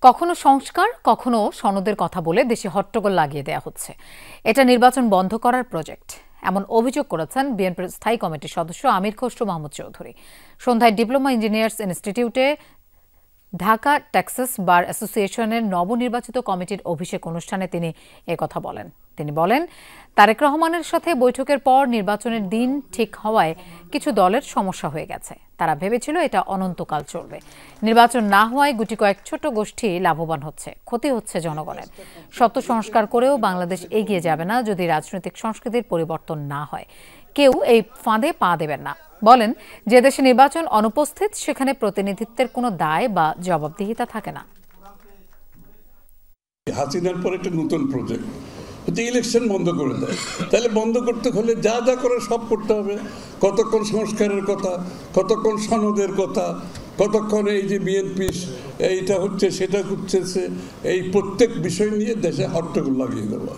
কখনো সংস্কার কখনো সনদের কথা বলে দেশে হট্টগোল লাগিয়ে দেয়া হচ্ছে। এটা নির্বাচন বন্ধ করার প্রজেক্ট, এমন অভিযোগ করেছেন বিএনপির স্থায়ী কমিটির সদস্য আমির খসরু মাহমুদ চৌধুরী। সন্ধ্যায় ডিপ্লোমা ইঞ্জিনিয়ার্স ইনস্টিটিউটে ঢাকা টেক্সাস বার অ্যাসোসিয়েশনের নবনির্বাচিত কমিটির অভিষেক অনুষ্ঠানে তিনি একথা বলেন। তিনি বলেন, তারেক রহমানের সাথে বৈঠকের পর নির্বাচনের দিন ঠিক হওয়ায় কিছু দলের সমস্যা হয়ে গেছে। তারা ভেবেছিল এটা অনন্তকাল চলবে। নির্বাচন না হওয়ায় গুটি কয়েক ছোট গোষ্ঠী লাভবান হচ্ছে, ক্ষতি হচ্ছে জনগণের। সত্য সংস্কার করেও বাংলাদেশ এগিয়ে যাবে না যদি রাজনৈতিক সংস্কৃতির পরিবর্তন না হয়। কেউ এই ফাঁদে পা দেবেন না। বলেন, যে দেশে নির্বাচন অনুপস্থিত সেখানে প্রতিনিধিত্বের কোনো দায় বা জবাবদিহিতা থাকে না। হাসিনার পর একটা নতুন প্রজেক্ট হচ্ছে ইলেকশন বন্ধ করে দেয়। তাহলে বন্ধ করতে হলে যা যা করে সব করতে হবে। কতক্ষণ সংস্কারের কথা, কতক্ষণ সনদের কথা, কতক্ষণ এই যে বিএনপি এইটা হচ্ছে সেটা করতেছে, এই প্রত্যেক বিষয় নিয়ে দেশে হট্টগোল লাগিয়ে দেওয়া।